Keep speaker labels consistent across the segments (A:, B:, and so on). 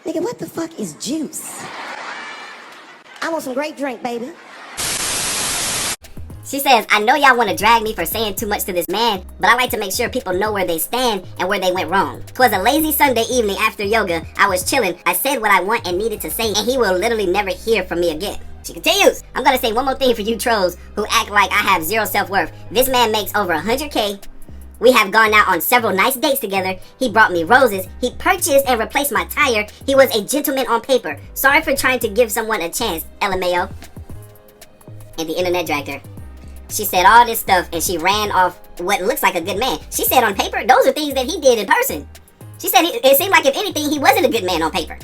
A: Nigga, what the fuck is juice? I want some grape drink, baby.
B: She says, I know y'all want to drag me for saying too much to this man, but I like to make sure people know where they stand and where they went wrong. 'Twas a lazy Sunday evening after yoga. I was chilling. I said what I want and needed to say, and he will literally never hear from me again. She continues, I'm gonna say one more thing for you trolls who act like I have zero self-worth. This man makes over 100K. We have gone out on several nice dates together. He brought me roses. He purchased and replaced my tire. He was a gentleman on paper. Sorry for trying to give someone a chance, LMAO. And the internet dragged her. She said all this stuff and she ran off what looks like a good man. She said on paper, those are things that he did in person. She said it seemed like if anything, he wasn't a good man on paper.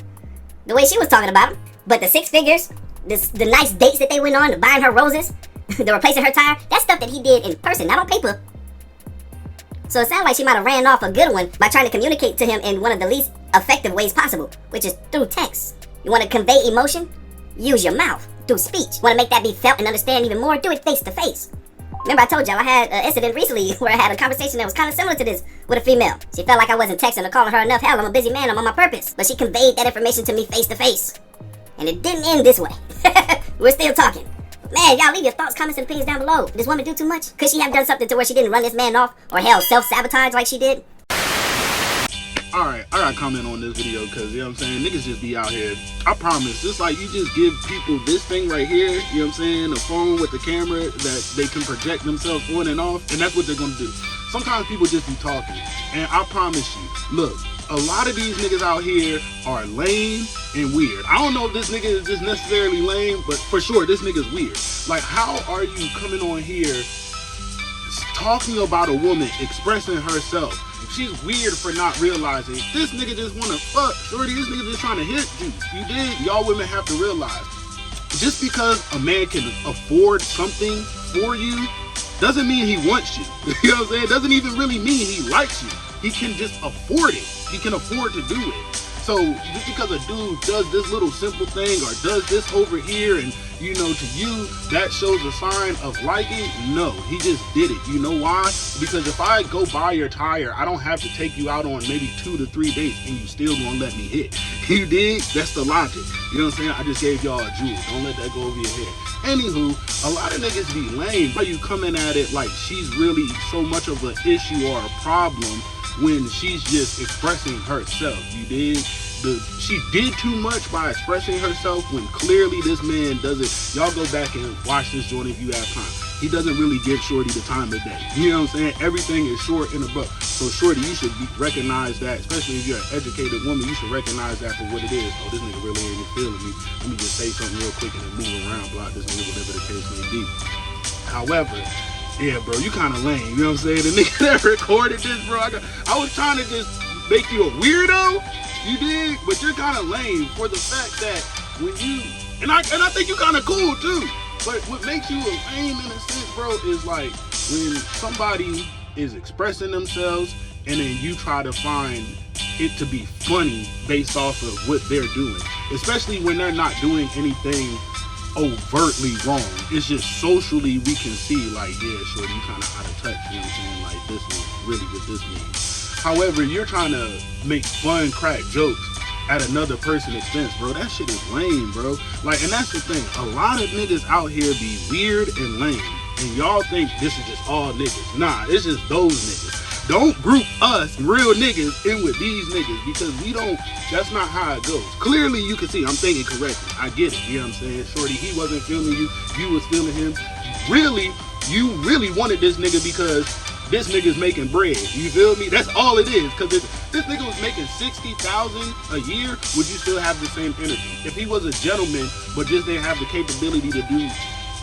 B: The way she was talking about him. But the 6 figures, the nice dates that they went on, the buying her roses, the replacing her tire, that's stuff that he did in person, not on paper. So it sounds like she might have ran off a good one by trying to communicate to him in one of the least effective ways possible, which is through text. You want to convey emotion? Use your mouth. Through speech. Want to make that be felt and understand even more? Do it face to face. Remember I told y'all I had an incident recently where I had a conversation that was kind of similar to this with a female. She felt like I wasn't texting or calling her enough. Hell, I'm a busy man. I'm on my purpose. But she conveyed that information to me face to face. And it didn't end this way. We're still talking. Man, y'all leave your thoughts, comments, and opinions down below. Did this woman do too much? Could she have done something to where she didn't run this man off? Or hell, self-sabotage like she did?
C: Alright, I gotta comment on this video because, you know what I'm saying, niggas just be out here. I promise, it's like you just give people this thing right here, you know what I'm saying, a phone with the camera that they can project themselves on and off, and that's what they're gonna do. Sometimes people just be talking, and I promise you, look, a lot of these niggas out here are lame and weird. I don't know if this nigga is just necessarily lame, but for sure, this nigga's weird. Like, how are you coming on here talking about a woman expressing herself? She's weird for not realizing this nigga just wanna fuck. Shorty, this nigga just trying to hit you. You did? Y'all women have to realize, just because a man can afford something for you doesn't mean he wants you. You know what I'm saying? Doesn't even really mean he likes you. He can just afford it. He can afford to do it. So just because a dude does this little simple thing or does this over here and, you know, to you, that shows a sign of liking? No, he just did it. You know why? Because if I go buy your tire, I don't have to take you out on maybe 2 to 3 dates and you still gonna let me hit. You dig? That's the logic. You know what I'm saying? I just gave y'all a jewel. Don't let that go over your head. Anywho, a lot of niggas be lame. Why you coming at it like she's really so much of an issue or a problem when she's just expressing herself? You dig? She did too much by expressing herself when clearly this man doesn't. Y'all go back and watch this joint if you have time. He doesn't really give Shorty the time of day. You know what I'm saying? Everything is short and abrupt. So Shorty, you should recognize that, especially if you're an educated woman, you should recognize that for what it is. Oh, this nigga really ain't feeling me. Let me just say something real quick and then move around, block this nigga, whatever the case may be. However, yeah, bro, you kind of lame. You know what I'm saying? The nigga that recorded this, bro, I was trying to just make you a weirdo. You dig? But you're kind of lame for the fact that when you, and I think you kind of cool too. But what makes you a lame in a sense, bro, is like when somebody is expressing themselves and then you try to find it to be funny based off of what they're doing. Especially when they're not doing anything overtly wrong. It's just socially we can see like, yeah, shorty, you kind of out of touch. You know what I'm saying? Like, this is really what this means. However, you're trying to make fun, crack jokes at another person's expense, bro. That shit is lame, bro. Like, and that's the thing. A lot of niggas out here be weird and lame. And y'all think this is just all niggas. Nah, it's just those niggas. Don't group us, real niggas, in with these niggas because we don't, that's not how it goes. Clearly, you can see I'm thinking correctly. I get it, you know what I'm saying? Shorty, he wasn't feeling you. You was feeling him. Really, you really wanted this nigga because this nigga's making bread. You feel me? That's all it is. Because if this nigga was making $60,000 a year, would you still have the same energy? If he was a gentleman, but just didn't have the capability to do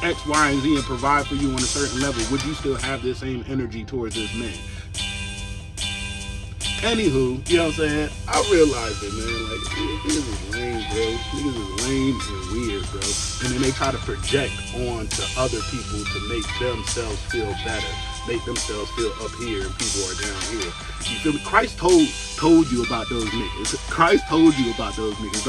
C: X, Y, and Z and provide for you on a certain level, would you still have the same energy towards this man? Anywho, you know what I'm saying? I realized it, man. Like, niggas is lame, bro. Niggas is lame and weird, bro. And then they try to project on to other people to make themselves feel better. Make themselves feel up here and people are down here. You feel me? Christ told you about those niggas. Christ told you about those niggas.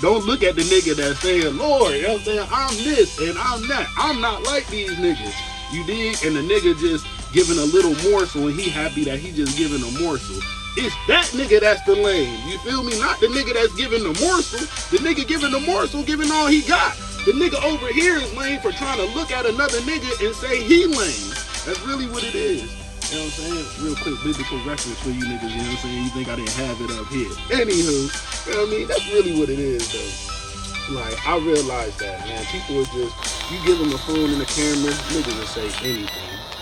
C: Don't look at the nigga that's saying, Lord, you know what I'm saying? I'm this and I'm that. I'm not like these niggas. You dig? And the nigga just giving a little morsel and he happy that he just giving a morsel. It's that nigga that's the lame. You feel me? Not the nigga that's giving the morsel. The nigga giving the morsel, giving all he got. The nigga over here is lame for trying to look at another nigga and say he lame. That's really what it is. You know what I'm saying? Real quick biblical reference for you niggas, you know what I'm saying? You think I didn't have it up here. Anywho, you know what I mean? That's really what it is, though. Like, I realize that, man. People are just, you give them a phone and a camera, niggas will say anything.